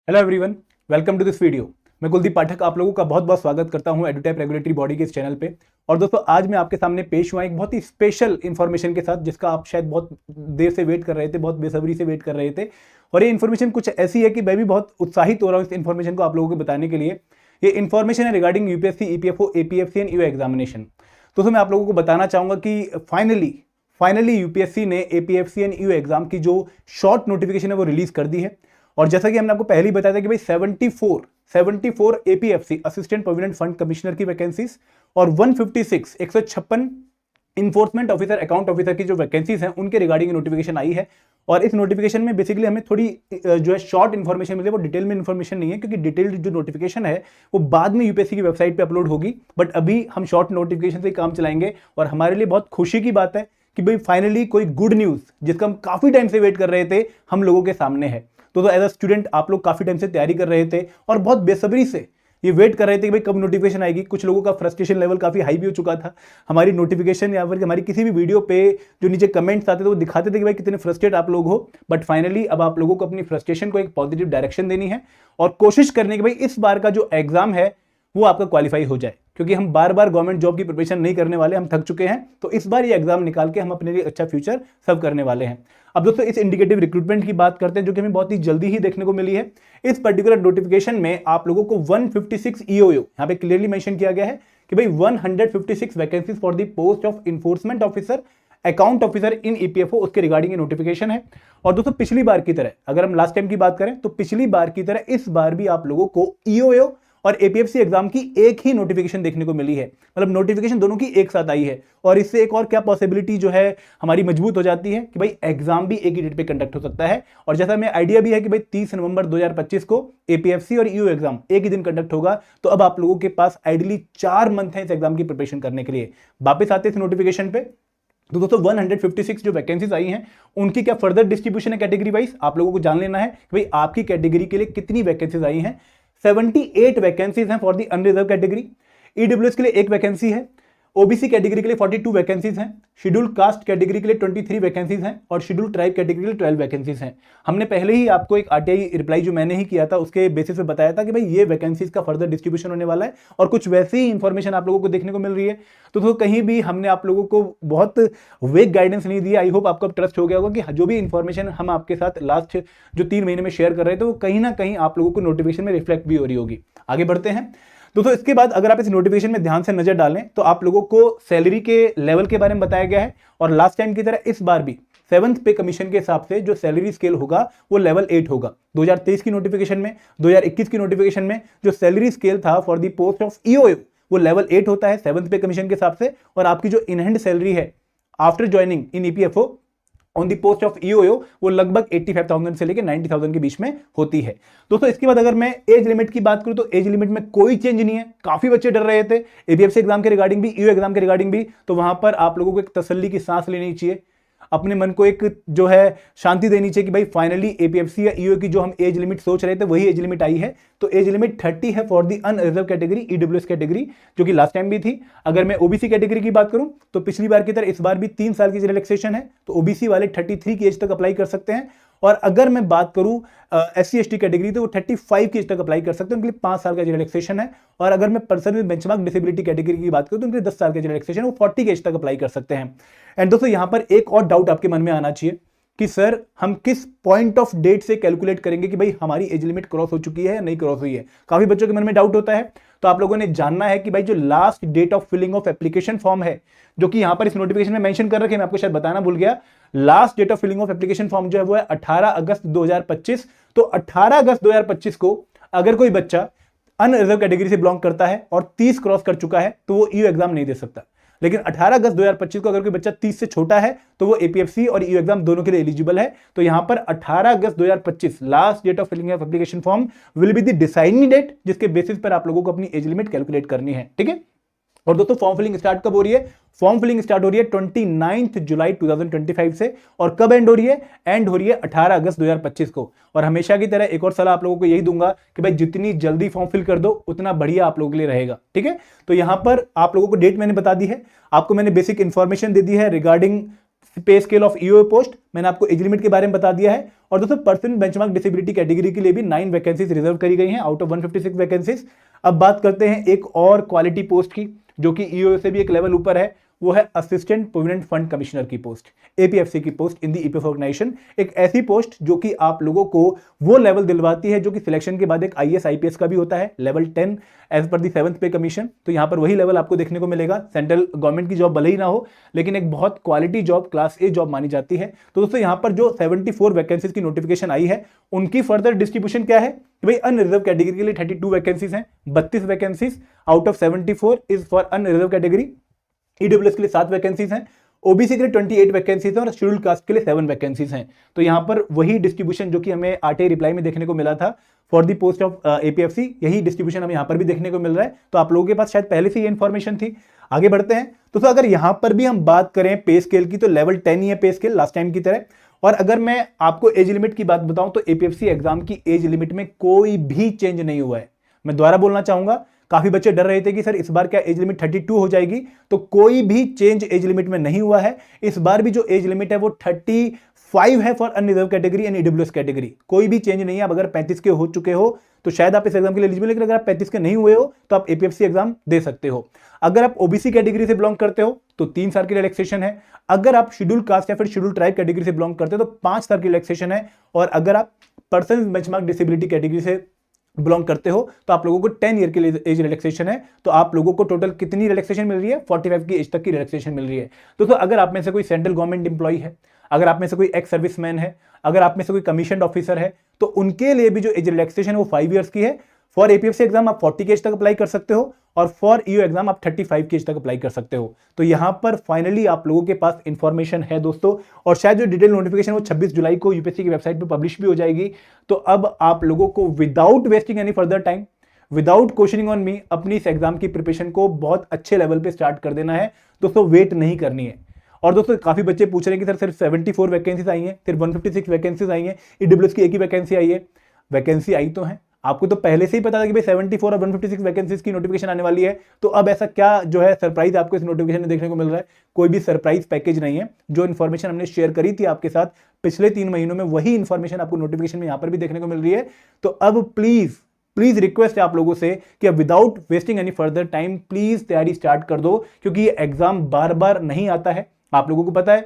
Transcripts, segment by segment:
Hello everyone, welcome to this video. मैं कुलदीप पाठक आप लोगों का बहुत बहुत स्वागत करता हूं एडुटैप रेगुलेटरी बॉडी के इस चैनल पे। और दोस्तों, आज मैं आपके सामने पेश हुआ एक बहुत ही स्पेशल इन्फॉर्मेशन के साथ, जिसका आप शायद बहुत देर से वेट कर रहे थे, बहुत बेसब्री से वेट कर रहे थे। और ये इन्फॉर्मेशन कुछ ऐसी है कि मैं भी बहुत उत्साहित हो रहा हूँ इस इन्फॉर्मेशन को आप लोगों को बताने के लिए। ये इन्फॉर्मेशन है regarding UPSC, EPFO, APFC and EO examination. दोस्तों, मैं आप लोगों को बताना चाहूंगा कि फाइनली यूपीएससी ने एपीएफसी एंड ईओ एग्जाम की जो शॉर्ट नोटिफिकेशन है वो रिलीज कर दी है। और जैसा कि हमने आपको पहले ही बताया था कि भाई 74 APFC assistant provident fund commissioner की वैकेंसीज और 156 इन्फोर्समेंट ऑफिसर, अकाउंट ऑफिसर की जो वैकेंसीज हैं उनके रिगार्डिंग नोटिफिकेशन आई है। और इस नोटिफिकेशन में बेसिकली हमें थोड़ी जो है शॉर्ट इन्फॉर्मेशन मिली है, वो डिटेल में इन्फॉर्मेशन नहीं है, क्योंकि डिटेल्ड जो नोटिफिकेशन है वो बाद में यूपीएससी की वेबसाइट पे अपलोड होगी। बट अभी हम शॉर्ट नोटिफिकेशन से ही काम चलाएंगे। और हमारे लिए बहुत खुशी की बात है कि भाई फाइनली कोई गुड न्यूज, जिसका हम काफी टाइम से वेट कर रहे थे, हम लोगों के सामने है। तो एज अ स्टूडेंट आप लोग काफी टाइम से तैयारी कर रहे थे और बहुत बेसब्री से ये वेट कर रहे थे कि भाई कब नोटिफिकेशन आएगी। कुछ लोगों का फ्रस्ट्रेशन लेवल काफी हाई भी हो चुका था। हमारी नोटिफिकेशन या फिर हमारी किसी भी वीडियो पे जो नीचे कमेंट्स आते थे वो दिखाते थे कि भाई कितने फ्रस्ट्रेट आप लोग हो। बट फाइनली अब आप लोगों को अपनी फ्रस्ट्रेशन को एक पॉजिटिव डायरेक्शन देनी है और कोशिश करने की भाई इस बार का जो एग्जाम है वो आपका क्वालिफाई हो जाए, क्योंकि हम बार बार गवर्नमेंट जॉब की प्रिपरेशन नहीं करने वाले, हम थक चुके हैं। तो इस बार ये एग्जाम निकाल के हम अपने लिए अच्छा फ्यूचर सर्व करने वाले हैं। अब दोस्तों, इस इंडिकेटिव रिक्रूटमेंट की बात करते हैं, जो कि हमें बहुत ही जल्दी ही देखने को मिली है। इस पर्टिकुलर नोटिफिकेशन में आप लोगों को 156 ईओयू यहां पे क्लियरली मेंशन किया गया है कि भाई 156 vacancies for the post of enforcement officer, account officer in EPFO, उसके रिगार्डिंग ये नोटिफिकेशन है। और दोस्तों, पिछली बार की तरह, अगर हम लास्ट टाइम की बात करें तो पिछली बार की तरह इस बार भी आप लोगों को ईओयू और एपीएफसी एग्जाम की एक ही नोटिफिकेशन देखने को मिली है। मतलब नोटिफिकेशन दोनों की एक साथ आई है। और इससे एक और क्या पॉसिबिलिटी जो है हमारी मजबूत हो जाती है कि भाई एग्जाम भी एक ही डेट पे कंडक्ट हो सकता है। और जैसा हमें आइडिया भी है कि भाई 30 नवंबर 2025 को एपीएफसी और ईओ एग्जाम एक ही दिन कंडक्ट होगा। तो अब आप लोगों के पास आइडियली 4 मंथ है इस एग्जाम की प्रिपरेशन करने के लिए। वापस आते हैं इस नोटिफिकेशन पे। तो दोस्तों, 156 जो वैकेंसीज आई हैं उनकी क्या फर्दर डिस्ट्रीब्यूशन है कैटेगरी वाइज, आप लोगों को जान लेना है कि भाई आपकी कैटेगरी के लिए कितनी वैकेंसीज आई हैं। 78 वैकेंसीज हैं for the unreserved category. EWS के लिए 1 वैकेंसी है। ओबीसी कैटेगरी के लिए 42 वैकेंसीज हैं। शेड्यूल कास्ट कैटेगरी के लिए 23 वैकेंसीज हैं और शेड्यूल ट्राइब कैटेगरी के लिए 12 वैकेंसीज हैं। हमने पहले ही आपको एक आरटीआई रिप्लाई जो मैंने ही किया था उसके बेसिस पे बताया था कि भाई ये वैकेंसीज का फर्दर डिस्ट्रीब्यूशन होने वाला है और कुछ वैसी ही इंफॉर्मेशन आप लोगों को देखने को मिल रही है। तो कहीं भी हमने आप लोगों को बहुत वेग गाइडेंस नहीं दिया। आई होप आपको ट्रस्ट हो गया होगा कि जो भी इंफॉर्मेशन हम आपके साथ लास्ट जो 3 महीने में शेयर कर रहे थे वो कहीं ना कहीं आप लोगों को नोटिफिकेशन में रिफ्लेक्ट भी हो रही होगी। आगे बढ़ते हैं। दोस्तों, इसके बाद अगर आप इस नोटिफिकेशन में ध्यान से नजर डालें तो आप लोगों को सैलरी के लेवल के बारे में बताया गया है। और लास्ट टाइम की तरह इस बार भी 7th पे कमीशन के हिसाब से जो सैलरी स्केल होगा वो लेवल 8 होगा। 2023 की नोटिफिकेशन में, 2021 की नोटिफिकेशन में जो सैलरी स्केल था for the post of EOU वो लेवल 8 होता है 7th पे कमीशन के हिसाब से। और आपकी जो इन हैंड सैलरी है after joining in EPFO on the post of EOU वो लगभग 85,000 से लेकर 90,000 के बीच में होती है। दोस्तों, इसके बाद अगर मैं एज लिमिट की बात करूं तो एज लिमिट में कोई चेंज नहीं है। काफी बच्चे डर रहे थे एपीएफसी एग्जाम के रिगार्डिंग भी, ईओ एग्जाम के रिगार्डिंग भी। तो वहां पर आप लोगों को एक तसल्ली की सांस लेनी चाहिए, अपने मन को एक जो है शांति देनी चाहिए कि भाई फाइनली एपीएफसी या ईओ की जो हम एज लिमिट सोच रहे थे वही एज लिमिट आई है। तो एज लिमिट 30 है for the unreserved category, EWS category, जो कि लास्ट टाइम भी थी। अगर मैं ओबीसी कैटेगरी की बात करूं तो पिछली बार की तरह इस बार भी 3 साल की रिलैक्सेशन है। तो ओबीसी वाले 33 की एज तक अप्लाई कर सकते हैं। और अगर मैं बात करूं एससी एसटी कैटेगरी तो वो 35 की एज तक अप्लाई कर सकते हैं, उनके लिए 5 साल का रिलैक्सेशन है। और अगर मैं person with benchmark disability category की बात करूं तो उनके लिए 10 साल का रिलैक्सेशन, वो 40 की एज तक अप्लाई कर सकते हैं। एंड दोस्तों, यहां पर एक और डाउट आपके मन में आना चाहिए कि सर हम किस पॉइंट ऑफ डेट से कैलकुलेट करेंगे कि भाई हमारी एज लिमिट क्रॉस हो चुकी है या नहीं क्रॉस हुई है। काफी बच्चों के मन में डाउट होता है। तो आप लोगों ने जानना है कि भाई जो last date of filling of application form है, जो कि यहां पर इस नोटिफिकेशन में मेंशन कर रखे, मैं आपको शायद बताना भूल गया। Last date of filling of application form जो है वो है 18 अगस्त 2025। तो 18 अगस्त 2025 को अगर कोई बच्चा अनरिजर्व कैटेगरी से बिलोंग करता है और 30 क्रॉस कर चुका है तो वो ईओ एग्जाम नहीं दे सकता। लेकिन 18 अगस्त 2025 को अगर कोई बच्चा 30 से छोटा है तो वो एपीएफसी और ईओ एग्जाम दोनों के लिए एलिजिबल है। तो यहां पर 18 अगस्त 2025 last date of filling of application form will be the deciding date, जिसके बेसिस पर आप लोगों को अपनी एज लिमिट कैलकुलेट करनी है। ठीक है। और दोस्तों, फॉर्म फिलिंग स्टार्ट कब हो रही है? फॉर्म फिलिंग स्टार्ट हो रही है 29 जुलाई 2025 से। और कब एंड हो रही है? एंड हो रही है 18 अगस्त 2025 को। और हमेशा की तरह एक और सलाह आप लोगों को यही दूंगा कि भाई जितनी जल्दी फॉर्म फिल कर दो उतना बढ़िया आप लोगों के लिए रहेगा। ठीक है। तो यहां पर आप लोगों को डेट मैंने बता दी है, आपको मैंने बेसिक इंफॉर्मेशन दे दी है रिगार्डिंग पे स्केल ऑफ ईओ पोस्ट, मैंने आपको एज लिमिट के बारे में बता दिया है। और दोस्तों पर्सन बेंचमार्क डिसेबिलिटी कैटेगरी के लिए भी 9 वैकेंसीज रिजर्व करी गई हैं आउट ऑफ 156 वैकेंसीज। अब बात करते हैं एक और क्वालिटी पोस्ट की जो कि ईओ से भी एक लेवल ऊपर है, वो है असिस्टेंट प्रोविडेंट फंड कमिश्नर की पोस्ट, एपीएफसी की post in the EPF organisation. एक ऐसी पोस्ट जो कि आप लोगों को वो लेवल दिलवाती है जो कि सिलेक्शन के बाद एक आईएएस आईपीएस का भी होता है, लेवल 10 एज पर दी 7th पे कमीशन। तो यहां पर वही लेवल आपको देखने को मिलेगा। सेंट्रल गवर्नमेंट की जॉब भले ही ना हो, लेकिन एक बहुत क्वालिटी जॉब, क्लास ए जॉब मानी जाती है। तो दोस्तों यहां पर जो 74 वैकेंसीज की नोटिफिकेशन आई है, उनकी फर्दर डिस्ट्रीब्यूशन क्या है कि भाई अनरिजर्व कैटेगरी के लिए 32 वैकेंसीज हैं, 32 vacancies out of 74 is for unreserved category. EWS के लिए 7 वैकेंसीज हैं, ओबीसी के लिए 28 वैकेंसीज हैं और शेड्यूल्ड कास्ट के लिए 7 वैकेंसीज हैं। तो यहां पर वही डिस्ट्रीब्यूशन जो कि हमें आरटीआई रिप्लाई में देखने को मिला था for the post of APFC, यही डिस्ट्रीब्यूशन हमें यहां पर भी देखने को मिल रहा है। तो आप लोगों के पास शायद पहले से ये इन्फॉर्मेशन थी। आगे बढ़ते हैं। तो अगर यहां पर भी हम बात करें पे स्केल की, तो लेवल 10 ही है पे स्केल लास्ट टाइम की तरह। और अगर मैं आपको एज लिमिट की बात बताऊं तो एपीएफसी एग्जाम की एज लिमिट में कोई भी चेंज नहीं हुआ है। मैं दोबारा बोलना चाहूंगा, काफी बच्चे डर रहे थे कि सर इस बार क्या एज लिमिट 32 हो जाएगी, तो कोई भी चेंज एज लिमिट में नहीं हुआ है। इस बार भी जो एज लिमिट है वो 35 है for unreserved category and EWS category, कोई भी चेंज नहीं है। अब अगर 35 के हो चुके हो तो शायद आप इस एग्जाम के लिए एलिजिबल, लेकिन अगर आप 35 के नहीं हुए हो तो आप एपीएफसी एग्जाम दे सकते हो। अगर आप ओबीसी कैटेगरी से बिलोंग करते हो तो 3 साल की रिलैक्सेशन है। अगर आप शेड्यूल कास्ट या फिर शेड्यूल ट्राइब कैटेगरी से बिलोंग करते हो तो 5 साल की रिलैक्सेशन है। और अगर आप पर्सन बेंचमार्क डिसेबिलिटी कैटेगरी से बिलोंग करते हो तो आप लोगों को 10 ईयर के लिए एज रिलैक्सेशन है। तो आप लोगों को टोटल कितनी रिलैक्सेशन मिल रही है? 45 की एज तक की रिलैक्सेशन मिल रही है। दोस्तों अगर आप में से कोई सेंट्रल गवर्नमेंट एम्प्लॉय है, अगर आप में से कोई एक्स सर्विसमैन है, अगर आप में से कोई कमीशन ऑफिसर है, तो उनके लिए भी जो एज रिलैक्सेशन है वो 5 ईयर्स की है। फॉर एपीएफसी एग्जाम आप 40 की एज तक अप्लाई कर सकते हो और फॉर ईओ एग्जाम आप 35 की एज तक अप्लाई कर सकते हो। तो यहां पर फाइनली आप लोगों के पास इंफॉर्मेशन है दोस्तों। और शायद जो डिटेल नोटिफिकेशन वो 26 जुलाई को यूपीएससी की वेबसाइट पे पब्लिश भी हो जाएगी। तो अब आप लोगों को without wasting any further time, without questioning on me, अपनी इस एग्जाम की प्रिपरेशन को बहुत अच्छे लेवल पे स्टार्ट कर देना है दोस्तों, वेट नहीं करनी है। और दोस्तों काफी बच्चे पूछ रहे हैं कि सर सिर्फ 74 वैकेंसीज आई हैं, फिर 156 वैकेंसीज आई हैं, ईडब्ल्यूएस की एक ही वैकेंसी आई है। वैकेंसी आई तो है, आपको तो पहले से ही पता था कि भाई 74 और 156 वैकेंसीज की नोटिफिकेशन आने वाली है। तो अब ऐसा क्या जो है सरप्राइज आपको इस नोटिफिकेशन में देखने को मिल रहा है? कोई भी सरप्राइज पैकेज नहीं है। जो इन्फॉर्मेशन हमने शेयर करी थी आपके साथ पिछले 3 महीनों में, वही इन्फॉर्मेशन आपको नोटिफिकेशन में यहां पर भी देखने को मिल रही है। तो अब प्लीज रिक्वेस्ट है आप लोगों से कि अब without wasting any further time please तैयारी स्टार्ट कर दो, क्योंकि ये एग्जाम बार बार नहीं आता है। आप लोगों को पता है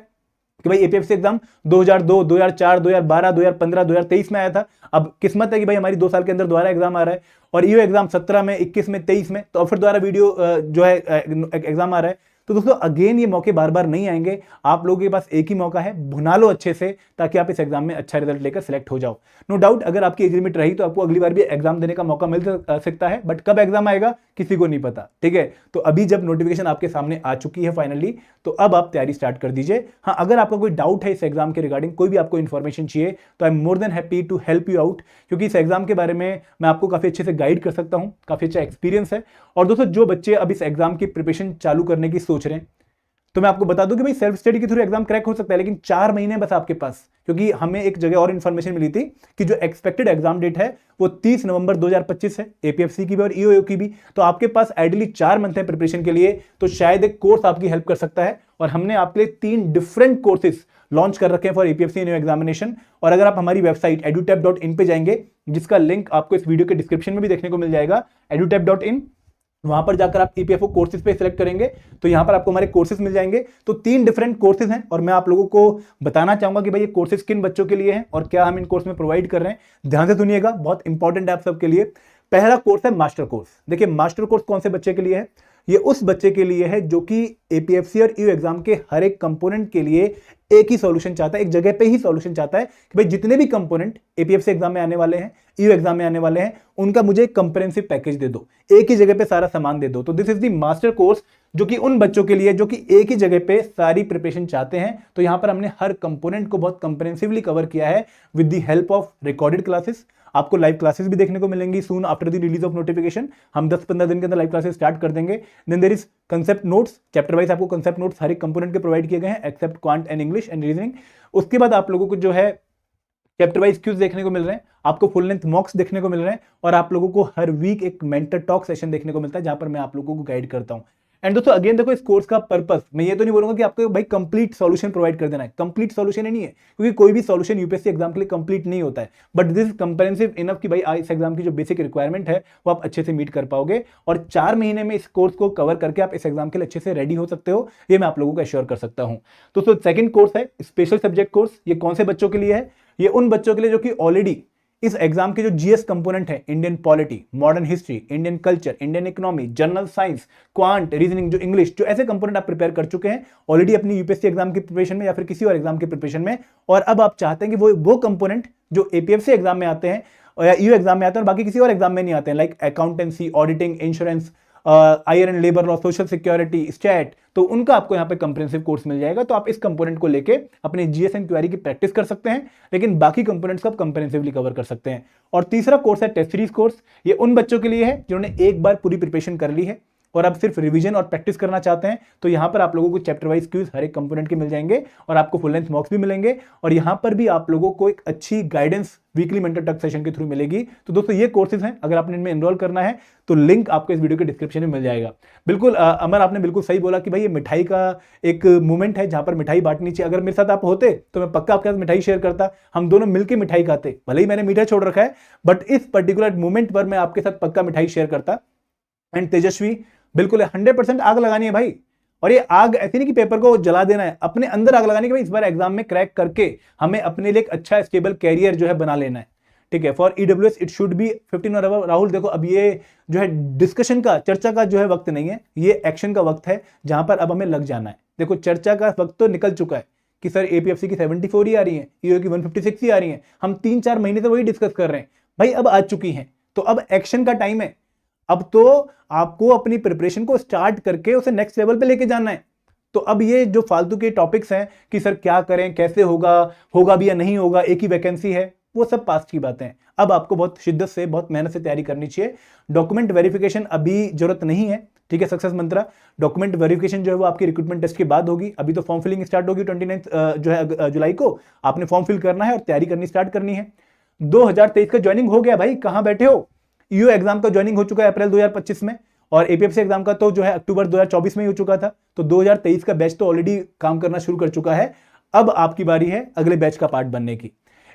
कि भाई एपीएफसी एग्जाम 2002, 2004, 2012, 2015, 2023 में आया था। अब किस्मत है कि भाई हमारी 2 साल के अंदर दोबारा एग्जाम आ रहा है। और ईओ एग्जाम 17 में, 21 में, 23 में, तो फिर दोबारा वीडियो जो है एग्जाम आ रहा है। तो दोस्तों अगेन ये मौके बार बार नहीं आएंगे। आप लोगों के पास एक ही मौका है, भुना लो अच्छे से ताकि आप इस एग्जाम में अच्छा रिजल्ट लेकर सिलेक्ट हो जाओ। नो डाउट अगर आपकी एज लिमिट रही तो आपको अगली बार भी एग्जाम देने का मौका मिल सकता है, बट कब एग्जाम आएगा किसी को नहीं पता, ठीक है। तो अभी जब नोटिफिकेशन आपके सामने आ चुकी है फाइनली, तो अब आप तैयारी स्टार्ट कर दीजिए। हाँ, अगर आपका कोई डाउट है इस एग्जाम के रिगार्डिंग, कोई भी आपको इन्फॉर्मेशन चाहिए, तो I am more than happy to help you out, क्योंकि इस एग्जाम के बारे में मैं आपको काफी अच्छे से गाइड कर सकता हूँ, काफी अच्छा एक्सपीरियंस है। और दोस्तों जो बच्चे अब इस एग्जाम की प्रिपरेशन चालू करने की सोच रहे हैं, तो मैं आपको बता दूं कि भाई सेल्फ स्टडी के थ्रू एग्जाम क्रैक हो सकता है, लेकिन 4 महीने बस आपके पास, क्योंकि हमें एक जगह और इन्फॉर्मेशन मिली थी कि जो एक्सपेक्टेड एग्जाम डेट है वो 30 नवंबर 2025 है, एपीएफसी की भी और ईओ की भी। तो आपके पास आइडियली 4 मंथ है प्रिपरेशन के लिए, तो शायद एक कोर्स आपकी हेल्प कर सकता है। और हमने आपके लिए 3 डिफरेंट कोर्सेज लॉन्च कर रखे हैं फॉर एपीएफसी न्यू एग्जामिनेशन। और अगर आप हमारी वेबसाइट edutap.in पे जाएंगे, जिसका लिंक आपको इस वीडियो के डिस्क्रिप्शन में भी देखने को मिल जाएगा, edutap.in, वहां पर जाकर आप ईपीएफओ कोर्सेज पे सिलेक्ट करेंगे तो यहां पर आपको हमारे कोर्सेज मिल जाएंगे। तो 3 डिफरेंट कोर्सेज हैं और मैं आप लोगों को बताना चाहूंगा कि भाई ये कोर्सेज किन बच्चों के लिए हैं और क्या हम इन कोर्स में प्रोवाइड कर रहे हैं। ध्यान से सुनिएगा, बहुत इंपॉर्टेंट है आप सबके लिए। पहला कोर्स है मास्टर कोर्स। देखिए मास्टर कोर्स कौन से बच्चे के लिए है? ये उस बच्चे के लिए है जो कि एपीएफसी और ईओ एग्जाम के हर एक कंपोनेंट के लिए एक ही सॉल्यूशन चाहता है, एक जगह पे ही सॉल्यूशन चाहता है कि भाई जितने भी कंपोनेंट एपीएफसी एग्जाम में आने वाले हैं, ईओ एग्जाम में आने वाले हैं, उनका मुझे एक कंप्रेहेंसिव पैकेज दे दो, एक ही जगह पे सारा सामान दे दो। तो this is the master course, जो कि उन बच्चों के लिए जो कि एक ही जगह पे सारी प्रिपरेशन चाहते हैं। तो यहां पर हमने हर कंपोनेंट को बहुत कंप्रेहेंसिवली कवर किया है with the help of recorded classes. आपको लाइव क्लासेस भी देखने को मिलेंगी soon after the release of notification. हम 10-15 दिन के अंदर लाइव क्लासेस स्टार्ट कर देंगे। Then there is concept notes, chapter wise आपको कंसेप्ट नोट्स हर एक कंपोनेंट के प्रोवाइड किए गए हैं except quant and English and reasoning. उसके बाद आप लोगों को जो है चैप्टर वाइज क्यूज देखने को मिल रहे हैं, आपको फुल लेंथ मॉक्स देखने को मिल रहे हैं, और आप लोगों को हर वीक एक मेंटर टॉक सेशन देखने को मिलता है जहां पर मैं आप लोगों को गाइड करता हूं। एंड दोस्तों अगेन देखो इस कोर्स का पर्पस, मैं ये तो नहीं बोलूंगा कि आपको भाई कंप्लीट सॉल्यूशन प्रोवाइड कर देना है, कंप्लीट सॉल्यूशन ही नहीं है, क्योंकि कोई भी सॉल्यूशन यूपीएससी एग्जाम के लिए कंप्लीट नहीं होता है, but this is comprehensive enough कि भाई इस एग्जाम की जो बेसिक रिक्वायरमेंट है वो आप अच्छे से मीट कर पाओगे, और 4 महीने में इस कोर्स को कवर करके आप इस एग्जाम के लिए अच्छे से रेडी हो सकते हो, ये मैं आप लोगों को एश्योर कर सकता हूं। दोस्तों सेकंड कोर्स है स्पेशल सब्जेक्ट कोर्स। ये कौन से बच्चों के लिए है? ये उन बच्चों के लिए जो कि ऑलरेडी इस एग्जाम के जो जीएस कंपोनेंट है, Indian polity, modern history, Indian culture, Indian economy, general science, quant, reasoning, जो इंग्लिश, जो ऐसे कंपोनेंट आप प्रिपेयर कर चुके हैं ऑलरेडी अपनी यूपीएससी एग्जाम की प्रिपरेशन में या फिर किसी और एग्जाम की प्रिपरेशन में, और अब आप चाहते हैं कि वो कंपोनेंट जो एपीएफसी एग्जाम में आते हैं या ईयू एग्जाम में आते हैं और बाकी किसी और एग्जाम में नहीं आते हैं, लाइक अकाउंटेंसी, ऑडिटिंग, इंश्योरेंस, आयरन labour law, social security, stat, तो उनका आपको यहाँ पे कंप्रेहेंसिव कोर्स मिल जाएगा। तो आप इस कंपोनेंट को लेके अपने जीएस एंड क्वेरी की प्रैक्टिस कर सकते हैं, लेकिन बाकी कंपोनेंट्स को आप कंप्रेहेंसिवली कवर कर सकते हैं। और तीसरा कोर्स है टेस्ट सीरीज कोर्स। ये उन बच्चों के लिए है जिन्होंने एक बार पूरी प्रिपरेशन कर ली है और अब सिर्फ रिवीजन और प्रैक्टिस करना चाहते हैं। तो यहाँ पर आप लोगों को चैप्टर वाइज क्विज हर एक कंपोनेंट के मिल जाएंगे और आपको फुल लेंथ मॉक्स भी मिलेंगे, और यहाँ पर भी आप लोगों को एक अच्छी guidance weekly mentor talk session के थ्रू मिलेगी। तो दोस्तों ये कोर्सेज हैं, अगर आपने इनमें एनरोल करना है तो लिंक आपको इस वीडियो के डिस्क्रिप्शन में मिल जाएगा। बिल्कुल अमर, आपने बिल्कुल सही बोला कि भाई ये मिठाई का एक मूवमेंट है जहां पर मिठाई बांटनी चाहिए। अगर मेरे साथ आप होते तो मैं पक्का आपके साथ मिठाई शेयर करता, हम दोनों मिलकर मिठाई खाते, भले ही मैंने मीठा छोड़ रखा है, बट इस पर्टिकुलर मूवमेंट पर मैं आपके साथ पक्का मिठाई शेयर करता। एंड तेजस्वी, बिल्कुल 100% आग लगानी है भाई, और ये आग ऐसी नहीं कि पेपर को जला देना है, अपने अंदर आग लगानी है कि भाई इस बार एग्जाम में क्रैक करके हमें अपने लिए एक अच्छा स्टेबल कैरियर जो है बना लेना है। ठीक है, for EWS it should be 15 और अबव। राहुल देखो, अब ये जो है डिस्कशन का, चर्चा का जो है वक्त नहीं है, ये एक्शन का वक्त है जहां पर अब हमें लग जाना है। देखो चर्चा का वक्त तो निकल चुका है कि सर एपीएफसी की 74 ही आ रही है, ईओ की 156 ही आ रही है, हम 3-4 महीने से वही डिस्कस कर रहे हैं भाई, अब आ चुकी हैं, तो अब एक्शन का टाइम है। अब तो आपको अपनी प्रिपरेशन को स्टार्ट करके उसे नेक्स्ट लेवल पे लेके जाना है। तो अब ये जो फालतू के टॉपिक्स हैं कि सर क्या करें, कैसे होगा, होगा भी या नहीं होगा, एक ही वैकेंसी है, वो सब पास्ट की बातें हैं। अब आपको बहुत शिद्दत से, बहुत मेहनत से तैयारी करनी चाहिए। डॉक्यूमेंट वेरिफिकेशन अभी जरूरत नहीं है, ठीक है, सक्सेस मंत्रा। डॉक्यूमेंट वेरिफिकेशन जो है वो आपकी रिक्रूटमेंट टेस्ट के बाद होगी। अभी तो फॉर्म फिलिंग स्टार्ट होगी 29 जो है जुलाई को, आपने फॉर्म फिल करना है और तैयारी करनी स्टार्ट करनी है। 2023 का ज्वाइनिंग हो गया भाई, कहां बैठे हो? ईओ एग्जाम का ज्वाइनिंग हो चुका है अप्रैल 2025 में, और एपीएफसी एग्जाम का तो जो है अक्टूबर 2024 में ही हो चुका था। तो 2023 का बैच तो ऑलरेडी काम करना शुरू कर चुका है। अब आपकी बारी है अगले बैच का पार्ट बनने की।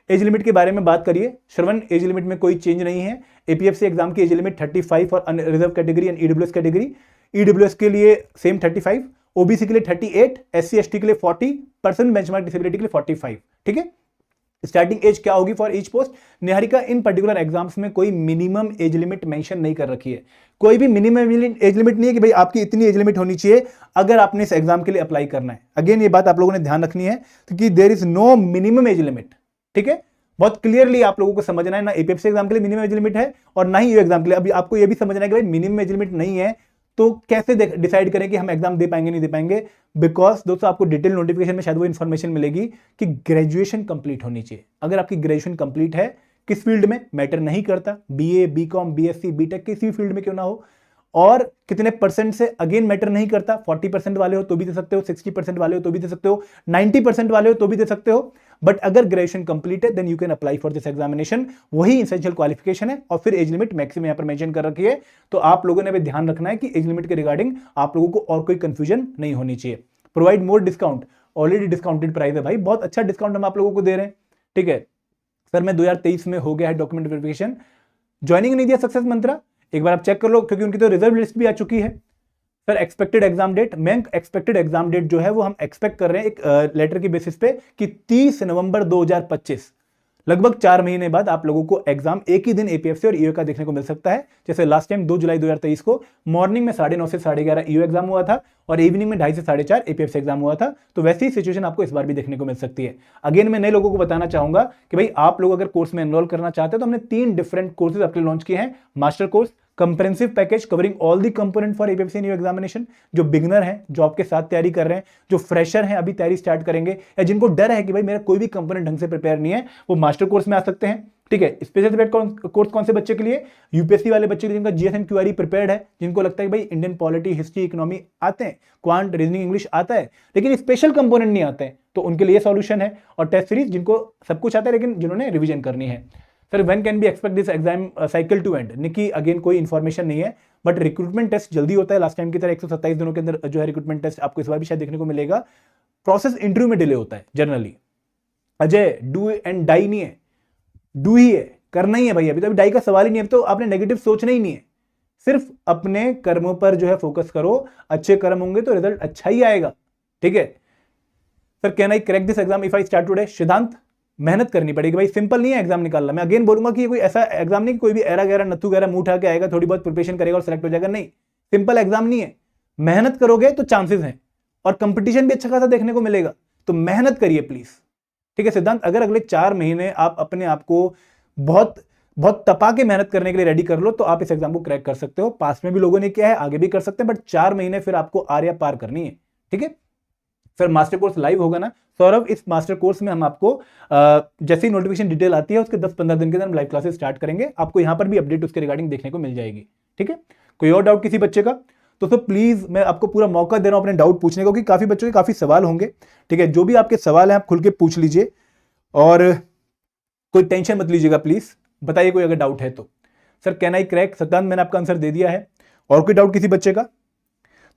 एज लिमिट के बारे में बात करिए श्रवण, एज लिमिट में कोई चेंज नहीं है। एपीएफसी एग्जाम की age limit 35 for reserve category and EWS category. EWS के लिए सेम 35, ओबीसी के लिए 38, एससी एसटी के लिए 40%, बेंचमार्क डिसेबिलिटी के लिए 45। ठीक है, स्टार्टिंग एज क्या होगी for each post? Niharika, in particular exams में कोई मिनिमम एज लिमिट मेंशन नहीं कर रखी है, कोई भी मिनिमम एज लिमिट नहीं है कि भाई आपकी इतनी एज लिमिट होनी चाहिए अगर आपने इस एग्जाम के लिए अप्लाई करना है। अगेन ये बात आप लोगों ने ध्यान रखनी है कि there is no minimum age limit. ठीक है, बहुत क्लियरली आप लोगों को समझना है, ना एपीएफसी एग्जाम के लिए मिनिमम एज लिमिट है और ना ही ये एग्जाम के लिए। अभी आपको ये भी समझना है कि भाई मिनिमम एज लिमिट नहीं है तो कैसे डिसाइड करें कि हम एग्जाम दे पाएंगे नहीं दे पाएंगे। बिकॉज दोस्तों आपको डिटेल नोटिफिकेशन में शायद वो इन्फॉर्मेशन मिलेगी कि ग्रेजुएशन कंप्लीट होनी चाहिए। अगर आपकी ग्रेजुएशन कंप्लीट है, किस फील्ड में मैटर नहीं करता, बीए, बीकॉम, बीएससी, बीटेक, किसी भी फील्ड में क्यों ना हो, और कितने परसेंट से अगेन मैटर नहीं करता, 40% वाले हो तो भी दे सकते हो, 60% वाले हो तो भी दे सकते हो, 90% वाले हो तो भी दे सकते हो, बट अगर ग्रेजुएशन कंप्लीट है then you can apply for this examination. वही एसेंशियल क्वालिफिकेशन है, और फिर एज लिमिट मैक्सिमम यहां पर मेंशन कर रखी है। तो आप लोगों ने भी ध्यान रखना है कि एज लिमिट के रिगार्डिंग आप लोगों को और कोई कंफ्यूजन नहीं होनी चाहिए। Provide more discount, already discounted price है भाई, बहुत अच्छा डिस्काउंट हम आप लोगों को दे रहे हैं। ठीक है सर, मैं 2023 में हो गया है डॉक्यूमेंट वेरिफिकेशन, ज्वाइनिंग नहीं दिया सक्सेस मंत्रा, एक बार आप चेक कर लो क्योंकि उनकी तो रिजर्व लिस्ट भी आ चुकी है। सर एक्सपेक्टेड एग्जाम डेट, मैं एक्सपेक्टेड एग्जाम डेट जो है वो हम एक्सपेक्ट कर रहे हैं एक लेटर की बेसिस पे कि 30 नवंबर 2025, लगभग 4 महीने बाद आप लोगों को एग्जाम एक ही दिन एपीएफसी और ईओ का देखने को मिल सकता है। जैसे लास्ट टाइम 2 जुलाई 2023 को मॉर्निंग में 9:30 से 11:30 ईओ एग्जाम हुआ था और इवनिंग में 2:30 से 4:30 एपीएफसी एग्जाम हुआ था। तो वैसी ही सिचुएशन आपको इस बार भी देखने को मिल सकती है। अगेन मैं नए लोगों को बताना चाहूंगा कि भाई आप लोग अगर कोर्स में एनरोल करना चाहते हैं तो हमने 3 डिफरेंट कोर्सेज आपके लिए लॉन्च किए हैं। Master course, comprehensive package covering all the component for APFC new examination. जो बिगनर हैं, जॉब के साथ तैयारी कर रहे हैं, जो फ्रेशर हैं अभी तैयारी स्टार्ट करेंगे, या जिनको डर है कि भाई मेरा कोई भी कंपोनेंट ढंग से प्रिपेयर नहीं है, वो मास्टर कोर्स में आ सकते हैं। ठीक है, स्पेशल सब्जेक्ट कोर्स कौन से बच्चे के लिए? यूपीएससी वाले बच्चे जिनका जीएस एंड क्यूआरई प्रिपेयर्ड है, जिनको लगता है कि भाई इंडियन पॉलिटी, हिस्ट्री, इकोनॉमी आते हैं, क्वांट, रीजनिंग, इंग्लिश आता है, लेकिन स्पेशल कंपोनेंट नहीं आते हैं, तो उनके लिए सॉल्यूशन है। और टेस्ट सीरीज जिनको सब कुछ आता है लेकिन जिन्होंने रिवीजन करनी है। Sir when can be expect this exam cycle to end? Nikki again कोई इन्फॉर्मेशन नहीं है, बट रिक्रूटमेंट टेस्ट जल्दी होता है, लास्ट टाइम की तरह 127 दिनों के अंदर जो है रिक्रूटमेंट टेस्ट आपको इस बार भी शायद देखने को मिलेगा। प्रोसेस इंटरव्यू में डिले होता है generally. Ajay do and die नहीं है, डू ही है, करना ही है भाई, अभी तो डाई का सवाल ही नहीं है, तो आपने नेगेटिव सोचना ही नहीं है, सिर्फ अपने कर्मों पर जो है फोकस करो, अच्छे कर्म होंगे तो रिजल्ट अच्छा ही आएगा, ठीक है। Sir can I crack this exam if I start today? सिद्धांत मेहनत करनी पड़ेगी भाई, सिंपल नहीं है एग्जाम निकालना। मैं अगेन बोलूंगा कि ये कोई ऐसा एग्जाम नहीं कि कोई भी एरा गैरा नत्थू गैरा मुंह उठा के आएगा, थोड़ी बहुत प्रिपरेशन करेगा और सेलेक्ट हो जाएगा, नहीं, सिंपल एग्जाम नहीं है। मेहनत करोगे तो चांसेस हैं, और कंपटीशन भी अच्छा खासा देखने को मिलेगा, तो मेहनत करिए प्लीज, ठीक है सिद्धांत। अगर अगले 4 महीने आप अपने आप को बहुत बहुत तपा के मेहनत करने के लिए रेडी कर लो तो आप इस एग्जाम को क्रैक कर सकते हो। पास में भी लोगों ने किया है, आगे भी कर सकते हैं, बट 4 महीने फिर आपको आर या पार करनी है, ठीक है। फिर मास्टर कोर्स लाइव होगा ना सौरभ, इस मास्टर कोर्स में हम आपको जैसी नोटिफिकेशन डिटेल आती है उसके 10-15 दिन के अंदर हम लाइव क्लासेस स्टार्ट करेंगे, आपको यहां पर भी अपडेट उसके रिगार्डिंग देखने को मिल जाएगी, ठीक है। कोई और डाउट किसी बच्चे का? तो सर प्लीज मैं आपको पूरा मौका दे रहा हूं अपने डाउट पूछने को, क्योंकि काफी बच्चों के काफी सवाल होंगे, ठीक है। जो भी आपके सवाल हैं आप खुल के पूछ लीजिए, और कोई टेंशन मत लीजिएगा प्लीज, बताइए कोई अगर डाउट है तो। Sir can I crack? सिद्धांत मैंने आपका आंसर दे दिया है, और कोई डाउट किसी बच्चे का?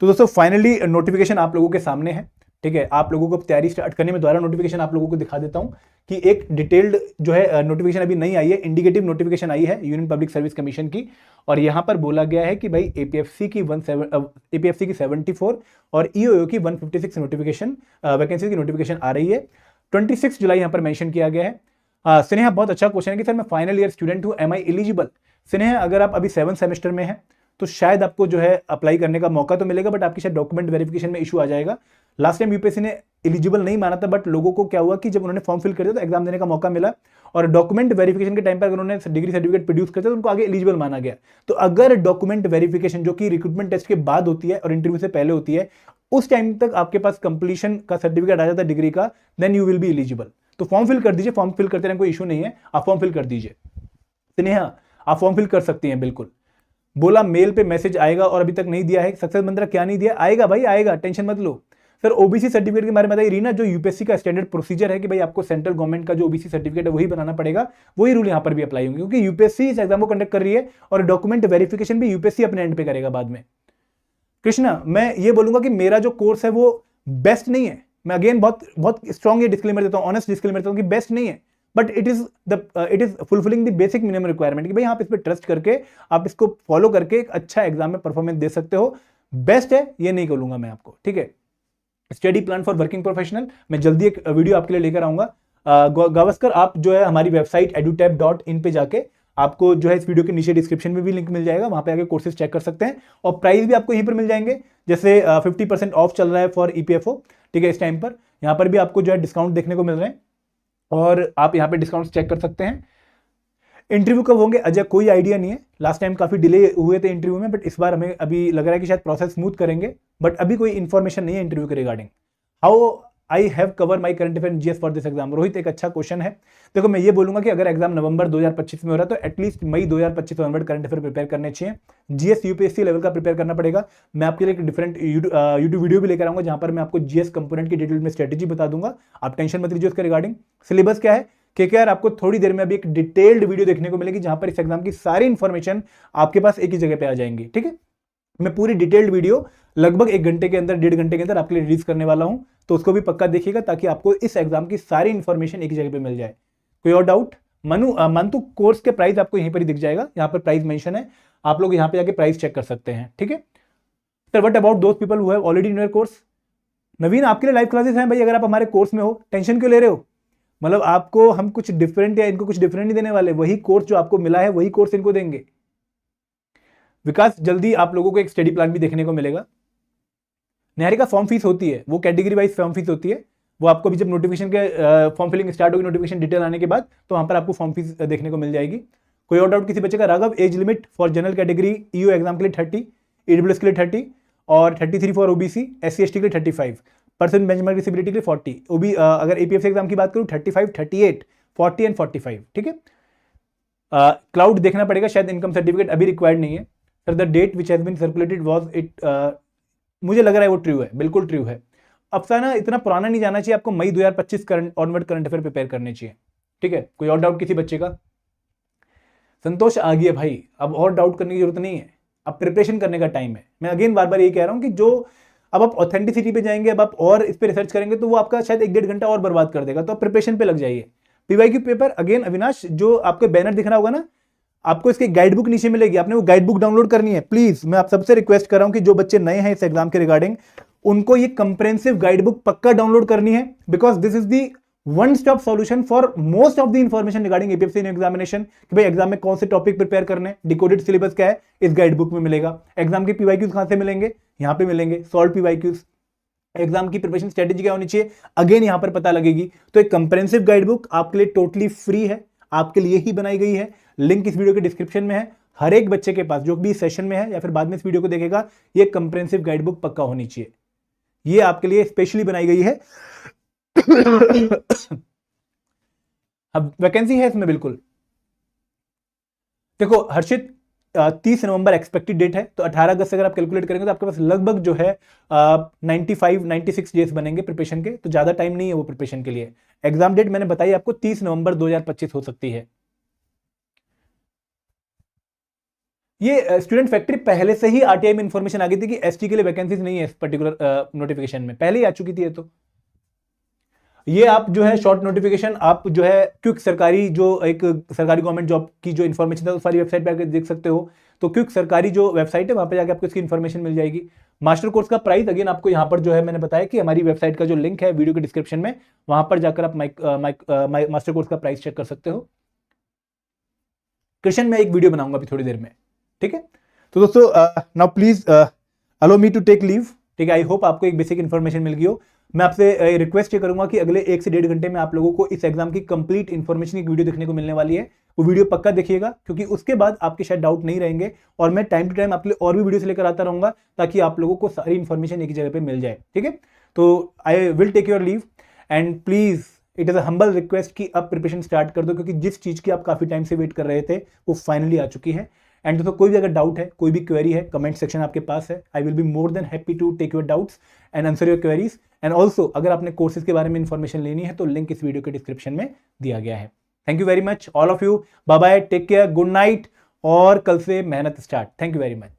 तो दोस्तों फाइनली नोटिफिकेशन आप लोगों के सामने है, ठीक है। आप लोगों को तैयारी स्टार्ट करने में दोबारा नोटिफिकेशन आप लोगों को दिखा देता हूं कि एक डिटेल्ड जो है नोटिफिकेशन अभी नहीं आई है, इंडिकेटिव नोटिफिकेशन आई है यूनियन पब्लिक सर्विस कमीशन की, और यहां पर बोला गया है कि भाई एपीएफसी की 74 और ईओ की 156 नोटिफिकेशन वैकेंसी की नोटिफिकेशन आ रही है। 26 जुलाई यहां पर मेंशन किया गया है। स्नेहा बहुत अच्छा क्वेश्चन है कि सर मैं फाइनल ईयर स्टूडेंट हूं, एम आई एलिजिबल? स्नेहा अगर आप अभी 7th सेमेस्टर में हैं तो शायद आपको जो है अप्लाई करने का मौका तो मिलेगा, बट आपकी शायद डॉक्यूमेंट वेरिफिकेशन में इशू आ जाएगा। लास्ट टाइम यूपीएससी ने एलिजिबल नहीं माना था, बट लोगों को क्या हुआ कि जब उन्होंने फॉर्म फिल कर दिया तो एग्जाम देने का मौका मिला, और डॉक्यूमेंट वेरिफिकेशन के टाइम पर अगर उन्होंने डिग्री सर्टिफिकेट प्रोड्यूस करते तो उनको आगे एलिजिबल माना गया। तो अगर डॉक्यूमेंट वेरिफिकेशन जो कि रिक्रूटमेंट टेस्ट के बाद होती है और इंटरव्यू से पहले होती है, उस टाइम तक आपके पास कंप्लीशन का सर्टिफिकेट आ जाता है डिग्री का, then you will be eligible. तो फॉर्म फिल कर दीजिए, फॉर्म फिल करते रहने कोई इशू नहीं है, आप फॉर्म फिल कर दीजिए। स्नेहा आप फॉर्म फिल कर सकती हैं बिल्कुल। बोला मेल पे मैसेज आएगा और अभी तक नहीं दिया है, सक्सेस मंत्रा क्या नहीं दिया? आएगा भाई आएगा, टेंशन मत लो। सर ओबीसी सर्टिफिकेट के बारे में बताइए रीना, जो यूपीएससी का स्टैंडर्ड प्रोसीजर है कि भाई आपको सेंट्रल गवर्नमेंट का जो ओबीसी सर्टिफिकेट है वही बनाना पड़ेगा, वही रूल यहां पर भी अप्लाई होंगे, क्योंकि यूपीएससी इस एग्जाम को कंडक्ट कर रही है और डॉक्यूमेंट वेरिफिकेशन भी यूपीएससी अपने एंड पे करेगा बाद में। कृष्णा मैं ये बोलूंगा कि मेरा जो कोर्स है वो बेस्ट नहीं है, मैं अगेन बहुत स्ट्रॉन्ग ये डिस्क्लेमर देता हूं, ऑनेस्ट डिस्क्लेमर देता हूं कि बेस्ट नहीं है, but it is fulfilling the basic minimum requirement कि भाई आप इस पर ट्रस्ट करके आप इसको फॉलो करके एक अच्छा एग्जाम में परफॉर्मेंस दे सकते हो। बेस्ट है ये नहीं कहूंगा मैं आपको, ठीक है। Study plan for working professional मैं जल्दी एक वीडियो आपके लिए लेकर आऊंगा। गावस्कर आप जो है हमारी वेबसाइट edutap.in पे जाके आपको जो है इस वीडियो के नीचे डिस्क्रिप्शन में भी लिंक मिल जाएगा, वहां पे आके कोर्सेज चेक कर सकते हैं, और प्राइस भी आपको यहीं पर मिल जाएंगे। जैसे 50% ऑफ चल रहा है फॉर ईपीएफओ, ठीक है, इस टाइम पर यहाँ पर भी आपको जो है डिस्काउंट देखने को मिल रहे हैं, और आप यहाँ पे डिस्काउंट चेक कर सकते हैं। इंटरव्यू कब होंगे अजय? कोई आइडिया नहीं है, लास्ट टाइम काफी डिले हुए थे इंटरव्यू में, बट इस बार हमें अभी लग रहा है कि शायद प्रोसेस स्मूथ करेंगे, बट अभी कोई इन्फॉर्मेशन नहीं है इंटरव्यू के regarding. How I have cover my current affair GS for this exam? Rohit एक अच्छा क्वेश्चन है। देखो मैं ये बोलूंगा कि अगर एग्जाम नवंबर 2025 में हो रहा है तो एटलीस्ट मई 2025 नवंबर करंट अफेयर प्रिपेयर करने चाहिए। जीएस यूपीएससी लेवल का प्रिपेयर करना पड़ेगा। मैं आपके लिए एक डिफरेंट यूट्यूब वीडियो भी लेकर आऊंगा जहां पर मैं आपको जीएस कंपोनेंट की डिटेल में स्ट्रेटेजी बता दूंगा, आप टेंशन मत लीजिए उसके रिगार्डिंग। सिलेबस क्या है केकेआर, आपको थोड़ी देर में अभी एक डिटेल्ड वीडियो देखने को मिलेगी जहां पर इस एग्जाम की सारी इंफॉर्मेशन आपके पास एक ही जगह पे आ जाएंगी, ठीक है। मैं पूरी डिटेल्ड वीडियो लगभग 1 घंटे के अंदर 1.5 घंटे के अंदर आपके लिए रिलीज करने वाला हूं, तो उसको भी पक्का देखिएगा ताकि आपको इस एग्जाम की सारी इंफॉर्मेशन एक ही जगह पे मिल जाए। कोई और डाउट? मंतु कोर्स के प्राइस आपको यहीं पर ही दिख जाएगा, यहाँ पर प्राइस मेंशन है, आप लोग यहाँ पे जाके प्राइस चेक कर सकते हैं, ठीक है। Sir what about those people who have already in your course? Naveen आपके लिए लाइव क्लासेस हैं भाई, अगर आप हमारे कोर्स में हो टेंशन क्यों ले रहे हो? मतलब आपको हम कुछ डिफरेंट या इनको कुछ डिफरेंट नहीं देने वाले, वही कोर्स जो आपको मिला है वही कोर्स इनको देंगे। विकास जल्दी आप लोगों को एक स्टडी प्लान भी देखने को मिलेगा। निहारिका फॉर्म फीस होती है, वो कैटेगरी वाइज फॉर्म फीस होती है, वो आपको भी जब नोटिफिकेशन के फॉर्म फिलिंग स्टार्ट होगी, नोटिफिकेशन डिटेल आने के बाद, तो वहां पर आपको फॉर्म फीस देखने को मिल जाएगी। कोई और डाउट किसी बच्चे का? Raghav age limit for general category EO exam के लिए 30, ईडब्ल्यूएस के लिए 30 और 33 फॉर ओबीसी, एससी एसटी के लिए 35%, बेंचमार्क डिसेबिलिटी के लिए 40, ओबी अगर एपीएफ एग्जाम की बात करूं 35, 38, 40 एंड 45, ठीक है। क्लाउड देखना पड़ेगा, शायद इनकम सर्टिफिकेट अभी रिक्वायर्ड नहीं है। Sir the date which has been circulated was it, मुझे लग रहा है वो ट्रू है, बिल्कुल ट्रू है। अफसाना इतना पुराना नहीं जाना चाहिए आपको, मई 2025 current onward current affair prepare करने चाहिए, ठीक है। कोई और डाउट किसी बच्चे का? संतोष आ गया भाई, अब और डाउट करने की जरूरत नहीं है, अब प्रिपरेशन करने का टाइम है। मैं अगेन बार बार यही कह रहा हूं कि जो अब आप ऑथेंटिसिटी पे जाएंगे, अब आप और इस पे रिसर्च करेंगे तो वो आपका शायद 1-1.5 घंटा और बर्बाद कर देगा, तो आप प्रिपरेशन पे लग जाइए। पीवाईक्यू पेपर अगेन अविनाश, जो आपके बैनर दिख रहा होगा ना, आपको इसकी गाइड बुक नीचे मिलेगी, आपने वो गाइड बुक डाउनलोड करनी है। प्लीज मैं आप सबसे रिक्वेस्ट कर रहा हूं कि जो बच्चे नए हैं इस एग्जाम के रिगार्डिंग, उनको ये कंप्रेहेंसिव गाइड बुक पक्का डाउनलोड करनी है, because this is the one stop solution for most of the information regarding APSC examination, कि भाई एग्जाम में कौन से टॉपिक प्रिपेयर करने, डिकोडेड सिलेबस क्या है, इस गाइड बुक में मिलेगा। एग्जाम के पीवाईक्यूज कहां से मिलेंगे, यहां पे मिलेंगे, सॉल्व पीवाईक्यूज। एग्जाम की प्रिपरेशन स्ट्रेटेजी क्या होनी चाहिए, अगेन यहां पर पता लगेगी। तो एक कंप्रेहेंसिव गाइड बुक आपके लिए टोटली फ्री है, आपके लिए ही बनाई गई है, लिंक इस वीडियो के डिस्क्रिप्शन में है। हर एक बच्चे के पास जो भी सेशन में है या फिर बाद में इस वीडियो को देखेगा, ये कंप्रेहेंसिव गाइड बुक पक्का होनी चाहिए, ये आपके लिए स्पेशली बनाई गई है। अब वैकेंसी है इसमें बिल्कुल, देखो हर्षित 30 नवंबर एक्सपेक्टेड डेट है, तो 18 अगस्त से अगर आप कैलकुलेट करेंगे तो आपके पास लगभग जो है 95-96 डेज बनेंगे प्रिपरेशन के, तो ज्यादा टाइम नहीं है वो प्रिपरेशन के लिए। एग्जाम डेट मैंने बताई आपको 30 नवंबर 2025 हो सकती है। ये स्टूडेंट फैक्ट्री पहले से ही आरटीआई में इंफॉर्मेशन आ गई थी कि एसटी के लिए वैकेंसीज नहीं है इस पर्टिकुलर नोटिफिकेशन में, पहले ही आ चुकी थी ये। तो ये आप जो है शॉर्ट नोटिफिकेशन आप जो है क्विक सरकारी, जो एक सरकारी गवर्नमेंट जॉब की जो इन्फॉर्मेशन है, तो सारी वेबसाइट पे आकर देख सकते हो। तो क्विक सरकारी जो वेबसाइट है वहां पे जाकर आपको इसकी इन्फॉर्मेशन मिल जाएगी। मास्टर कोर्स का प्राइस अगेन आपको यहाँ पर जो है मैंने बताया कि हमारी वेबसाइट का जो लिंक है वीडियो के डिस्क्रिप्शन में, वहां पर जाकर आप मास्टर कोर्स का प्राइस चेक कर सकते हो। कृष्ण मैं एक वीडियो बनाऊंगा अभी थोड़ी देर में, ठीक है। तो दोस्तों now please allow me to take leave, ठीक है। आई होप आपको एक बेसिक इन्फॉर्मेशन मिल गई हो। मैं आपसे रिक्वेस्ट ये करूंगा कि अगले 1 से 1.5 घंटे में आप लोगों को इस एग्जाम की कंप्लीट इन्फॉर्मेशन की वीडियो देखने को मिलने वाली है। वो वीडियो पक्का देखिएगा, क्योंकि उसके बाद आपके शायद डाउट नहीं रहेंगे, और मैं टाइम टू टाइम आपके लिए और भी वीडियोस लेकर आता रहूंगा, ताकि आप लोगों को सारी इन्फॉर्मेशन एक जगह पे मिल जाए, ठीक है। तो I will take your leave, and please it is a humble request कि अब प्रिपरेशन स्टार्ट कर दो, क्योंकि जिस चीज की आप काफी टाइम से वेट कर रहे थे वो फाइनली आ चुकी है। एंड दोस्तों कोई भी अगर डाउट है, कोई भी क्वेरी है, कमेंट सेक्शन आपके पास है। I will be more than happy to take your doubts and answer your queries. And also अगर आपने कोर्सेज के बारे में इंफॉर्मेशन लेनी है तो लिंक इस वीडियो के डिस्क्रिप्शन में दिया गया है। Thank you very much all of you, bye bye, take care, good night, और कल से मेहनत start. Thank you very much.